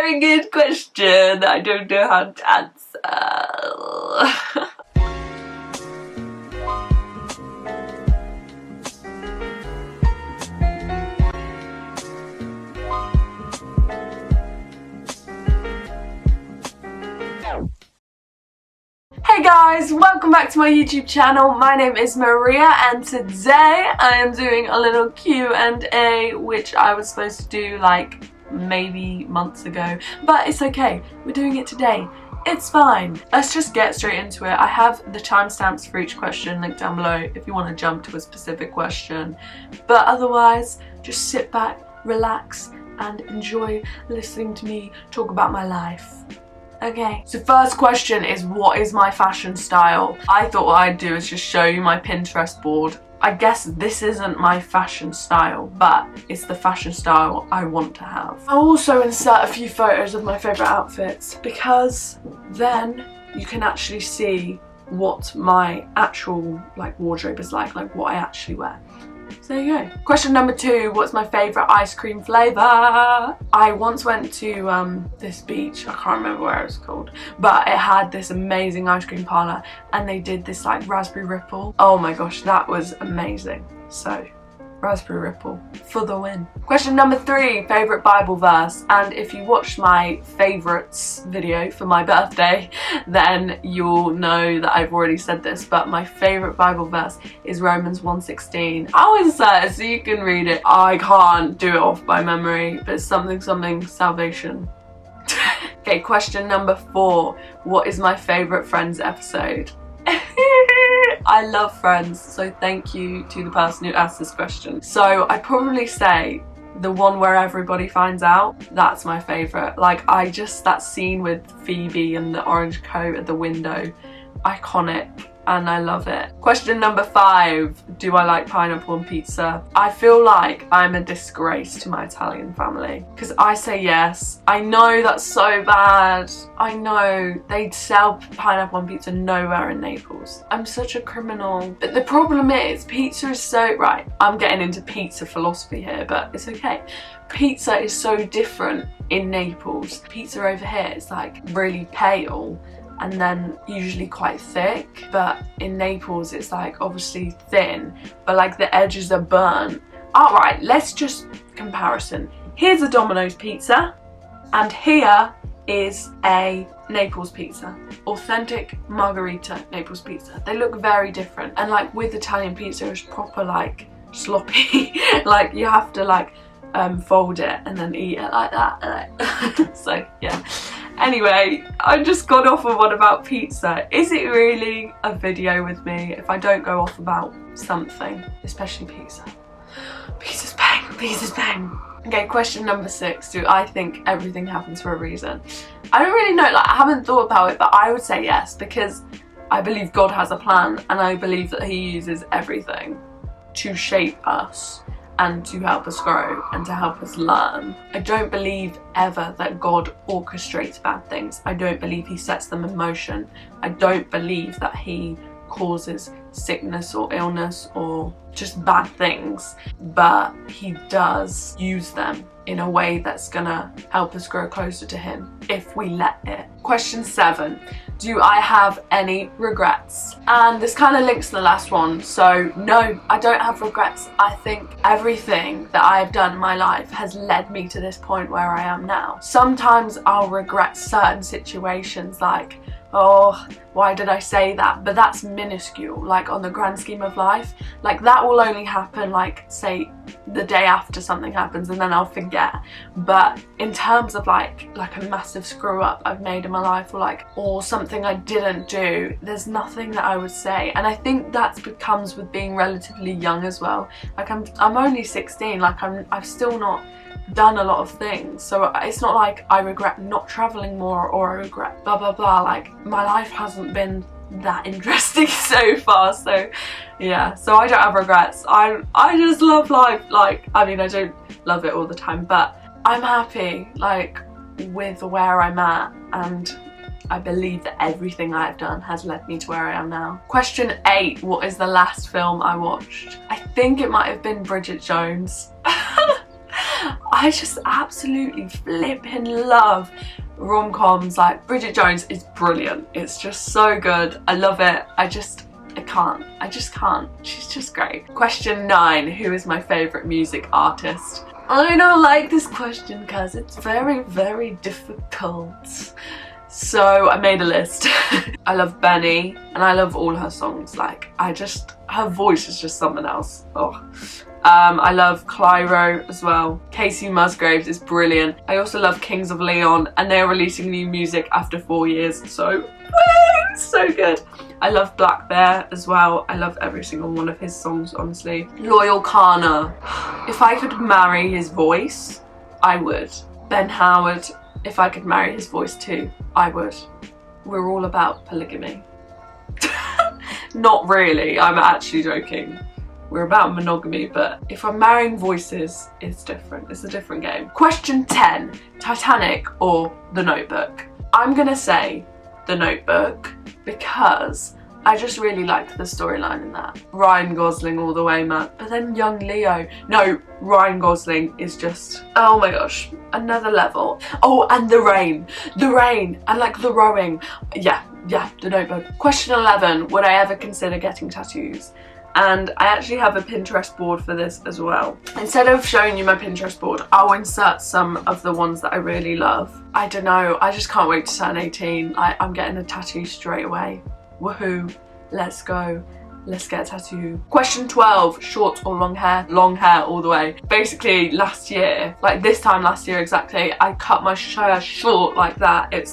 very good question that I don't know how to answer. Hey guys, welcome back to my YouTube channel. My name is Maria and today I am doing a little Q&A which I was supposed to do like maybe months ago, but it's okay, we're doing it today. It's fine. Let's just get straight into it. I have the timestamps for each question linked down below if you want to jump to a specific question, but otherwise just sit back, relax and enjoy listening to me talk about my life. Okay, so first question is, what is my fashion style? I thought what I'd do is just show you my Pinterest board. I guess this isn't my fashion style, but it's the fashion style I want to have. I'll also insert a few photos of my favourite outfits because then you can actually see what my actual wardrobe is like what I actually wear. So there you go. Question number 2, what's my favourite ice cream flavour? I once went to this beach, I can't remember where it was called, but it had this amazing ice cream parlour and they did this raspberry ripple. Oh my gosh, that was amazing. So raspberry ripple for the win. Question number 3, favourite Bible verse. And if you watched my favourites video for my birthday, then you'll know that I've already said this, but my favourite Bible verse is Romans 1:16. I'll insert it so you can read it. I can't do it off by memory, but it's something salvation. Okay, question number 4, what is my favourite Friends episode? I love Friends, so thank you to the person who asked this question. So I'd probably say the one where everybody finds out, that's my favourite. That scene with Phoebe and the orange coat at the window, iconic, and I love it. Question number 5, do I like pineapple on pizza? I feel like I'm a disgrace to my Italian family because I say yes. I know that's so bad. I know they sell pineapple on pizza nowhere in Naples. I'm such a criminal. But the problem is pizza is so, right, I'm getting into pizza philosophy here, but it's okay. Pizza is so different in Naples. Pizza over here is really pale and then usually quite thick, but in Naples it's obviously thin, but the edges are burnt. Alright, let's just comparison. Here's a Domino's pizza and here is a Naples pizza. Authentic margherita Naples pizza. They look very different, and with Italian pizza it's proper sloppy. You have to fold it and then eat it like that. So yeah. Anyway, I just got off on one about pizza. Is it really a video with me if I don't go off about something, especially pizza? Pizza's bang, pizza's bang. Okay, question number 6, do I think everything happens for a reason? I don't really know, I haven't thought about it, but I would say yes, because I believe God has a plan and I believe that he uses everything to shape us and to help us grow and to help us learn. I don't believe ever that God orchestrates bad things. I don't believe he sets them in motion. I don't believe that he causes sickness or illness or just bad things, but he does use them in a way that's gonna help us grow closer to him if we let it. Question 7, do I have any regrets? And this kind of links to the last one, so no, I don't have regrets. I think everything that I have done in my life has led me to this point where I am now. Sometimes I'll regret certain situations, oh, why did I say that? But that's minuscule, on the grand scheme of life. That will only happen, say, the day after something happens and then I'll forget. But in terms of a massive screw up I've made in my life or something I didn't do, there's nothing that I would say. And I think that comes with being relatively young as well. I'm only 16, I've still not done a lot of things, so it's not I regret not traveling more or I regret blah blah blah. My life hasn't been that interesting so far, so yeah, so I don't have regrets. I just love life. I mean, I don't love it all the time, but I'm happy with where I'm at, and I believe that everything I've done has led me to where I am now. Question 8, what is the last film I watched? I think it might have been Bridget Jones. I just absolutely flipping love rom-coms. Like Bridget Jones is brilliant. It's just so good. I love it. I just can't. She's just great. Question 9. Who is my favourite music artist? I don't like this question because it's very, very difficult. So I made a list. I love Benny and I love all her songs. Like, her voice is just something else. Oh. I love Clyro as well. Casey Musgraves is brilliant. I also love Kings of Leon, and they're releasing new music after 4 years, so so good. I love Black Bear as well. I love every single one of his songs, honestly. Loyal Kana. If I could marry his voice, I would. Ben Howard, if I could marry his voice too, I would. We're all about polygamy. Not really, I'm actually joking. We're about monogamy, but if I'm marrying voices, it's different. It's a different game. Question 10, Titanic or The Notebook? I'm gonna say The Notebook because I just really liked the storyline in that. Ryan Gosling all the way, man. But then young Leo. No, Ryan Gosling is just, oh my gosh, another level. Oh, and the rain. The rain and like the rowing. Yeah, The Notebook. Question 11, would I ever consider getting tattoos? And I actually have a Pinterest board for this as well. Instead of showing you my Pinterest board, I'll insert some of the ones that I really love. I don't know, I just can't wait to turn 18. I'm getting a tattoo straight away. Woohoo, let's go. Let's get a tattoo. Question 12, short or long hair? Long hair all the way. Basically last year, like this time last year exactly, I cut my hair short like that. It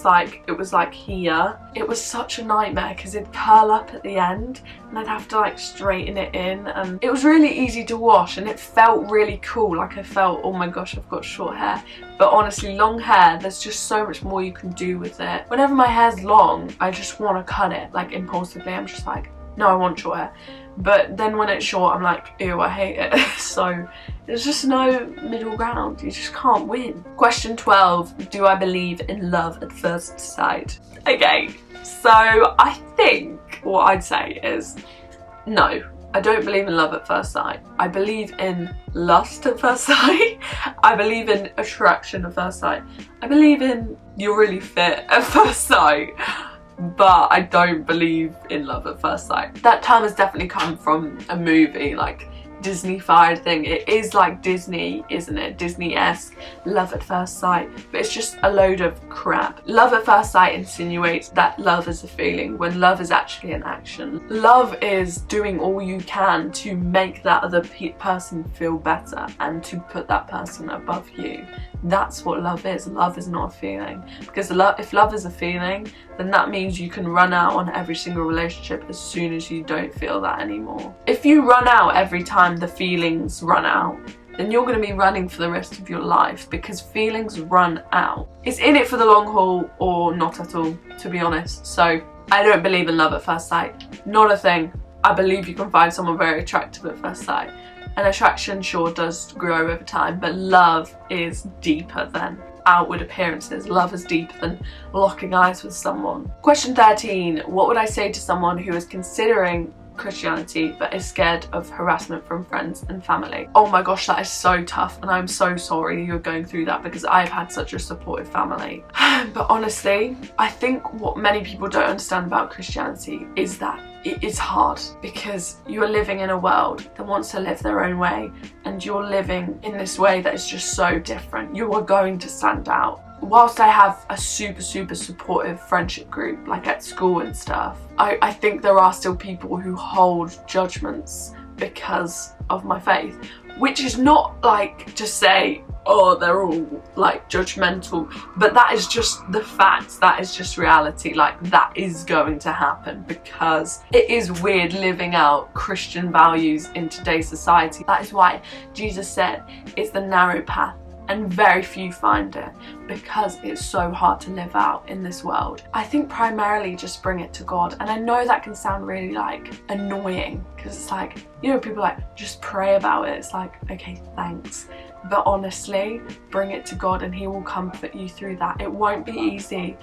was like here. It was such a nightmare because it'd curl up at the end and I'd have to like straighten it in, and it was really easy to wash and it felt really cool. Like I felt, oh my gosh, I've got short hair. But honestly, long hair, there's just so much more you can do with it. Whenever my hair's long, I just want to cut it like impulsively. I'm just like, no, I want short hair. But then when it's short, I'm like, ew, I hate it. So there's just no middle ground. You just can't win. Question 12, do I believe in love at first sight? Okay, so I think what I'd say is no. I don't believe in love at first sight. I believe in lust at first sight. I believe in attraction at first sight. I believe in you're really fit at first sight. But I don't believe in love at first sight. That term has definitely come from a movie, like Disney-fied thing. It is like Disney, isn't it? Disney-esque, love at first sight, but it's just a load of crap. Love at first sight insinuates that love is a feeling when love is actually an action. Love is doing all you can to make that other person feel better and to put that person above you. That's what love is. Love is not a feeling. Because if love is a feeling, then that means you can run out on every single relationship as soon as you don't feel that anymore. If you run out every time the feelings run out, then you're going to be running for the rest of your life because feelings run out. It's in it for the long haul or not at all, to be honest. So I don't believe in love at first sight. Not a thing. I believe you can find someone very attractive at first sight. And attraction sure does grow over time, but love is deeper than outward appearances. Love is deeper than locking eyes with someone. Question 13, what would I say to someone who is considering Christianity but is scared of harassment from friends and family? Oh my gosh, that is so tough, and I'm so sorry you're going through that because I've had such a supportive family. But honestly, I think what many people don't understand about Christianity is that it is hard because you are living in a world that wants to live their own way, and you're living in this way that is just so different. You are going to stand out. Whilst I have a super supportive friendship group like at school and stuff, I think there are still people who hold judgments because of my faith, which is not like to say, oh, they're all like judgmental, but that is just the fact. That is just reality. Like, that is going to happen because it is weird living out Christian values in today's society. That is why Jesus said it's the narrow path and very few find it, because it's so hard to live out in this world. I think primarily just bring it to God. And I know that can sound really like annoying because it's like, you know, people like just pray about it. It's like, okay, thanks. But honestly, bring it to God and He will comfort you through that. It won't be easy.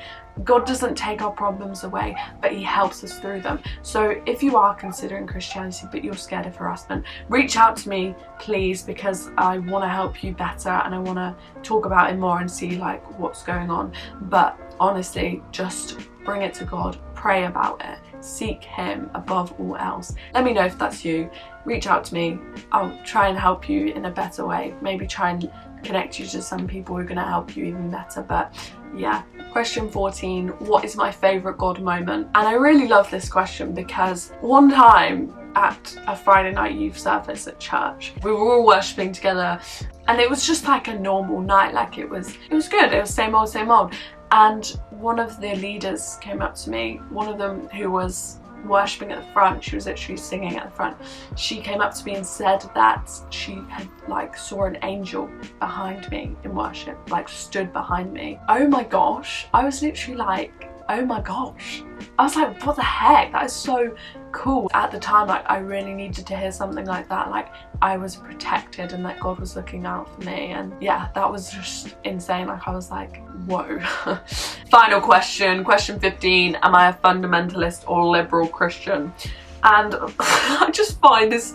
God doesn't take our problems away, but He helps us through them. So if you are considering Christianity but you're scared of harassment, reach out to me please, because I want to help you better and I want to talk about it more and see like what's going on. But honestly, just bring it to God, pray about it, seek Him above all else. Let me know if that's you. Reach out to me. I'll try and help you in a better way. Maybe try and connect you to some people who are going to help you even better. But yeah. Question 14, what is my favourite God moment? And I really love this question because one time at a Friday night youth service at church, we were all worshipping together and it was just like a normal night. Like it was good. It was same old. And one of the leaders came up to me, one of them who was worshipping at the front, she was literally singing at the front, she came up to me and said that she had like saw an angel behind me in worship, like stood behind me. Oh my gosh, I was literally like, oh my gosh. I was like, what the heck, that is so cool. At the time, like I really needed to hear something like that, like I was protected and that God was looking out for me. And yeah, that was just insane. Like I was like, whoa. Final question, question 15, am I a fundamentalist or liberal Christian? And I just find this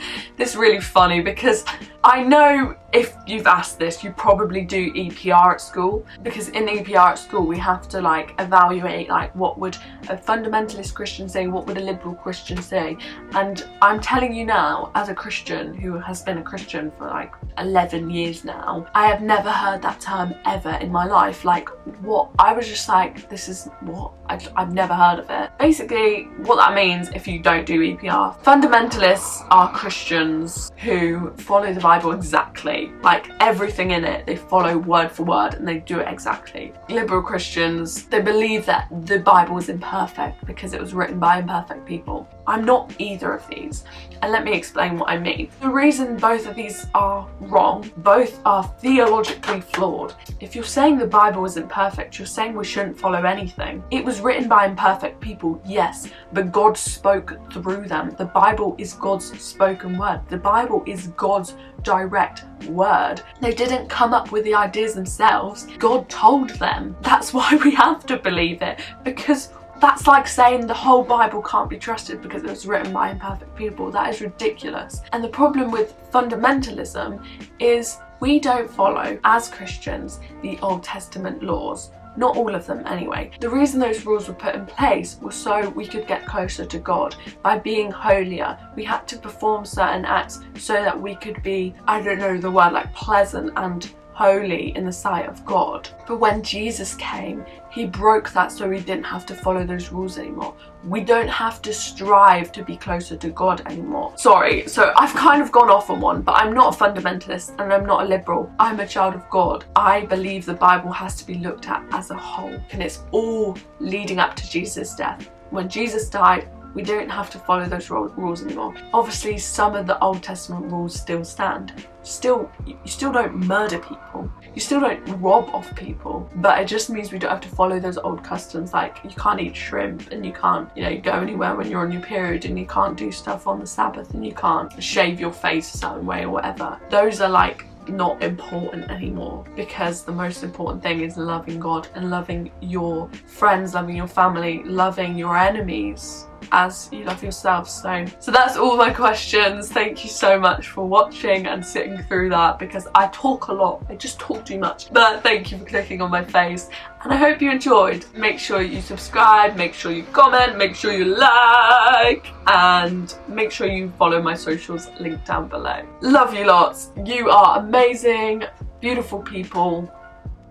really funny because I know if you've asked this, you probably do EPR at school, because in EPR at school we have to like evaluate like what would a fundamentalist Christian say, what would a liberal Christian say. And I'm telling you now, as a Christian who has been a Christian for like 11 years now, I have never heard that term ever in my life. Like what? I was just like, this is what? I've never heard of it. Basically what that means, if you don't do EPR, fundamentalists are Christians who follow the Bible exactly, like everything in it, they follow word for word and they do it exactly. Liberal Christians, they believe that the Bible is imperfect because it was written by imperfect people. I'm not either of these, and let me explain what I mean. The reason both of these are wrong, both are theologically flawed. If you're saying the Bible isn't perfect, you're saying we shouldn't follow anything. It was written by imperfect people, yes, but God spoke through them. The Bible is God's spoken word. The Bible is God's direct word. They didn't come up with the ideas themselves. God told them. That's why we have to believe it, because that's like saying the whole Bible can't be trusted because it was written by imperfect people. That is ridiculous. And the problem with fundamentalism is we don't follow, as Christians, the Old Testament laws. Not all of them anyway. The reason those rules were put in place was so we could get closer to God by being holier. We had to perform certain acts so that we could be, I don't know the word, like pleasant and holy in the sight of God. But when Jesus came, He broke that so we didn't have to follow those rules anymore. We don't have to strive to be closer to God anymore. Sorry, so I've kind of gone off on one, but I'm not a fundamentalist and I'm not a liberal. I'm a child of God. I believe the Bible has to be looked at as a whole, and it's all leading up to Jesus' death. When Jesus died, we don't have to follow those rules anymore. Obviously, some of the Old Testament rules still stand. You still don't murder people. You still don't rob off people. But it just means we don't have to follow those old customs, like you can't eat shrimp and you can't, go anywhere when you're on your period, and you can't do stuff on the Sabbath, and you can't shave your face a certain way or whatever. Those are like not important anymore, because the most important thing is loving God and loving your friends, loving your family, loving your enemies as you love yourself. So that's all my questions. Thank you so much for watching and sitting through that, because I talk a lot. I just talk too much. But thank you for clicking on my face, and I hope you enjoyed. Make sure you subscribe, make sure you comment, make sure you like, and make sure you follow my socials linked down below. Love you lots. You are amazing, beautiful people.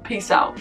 Peace out.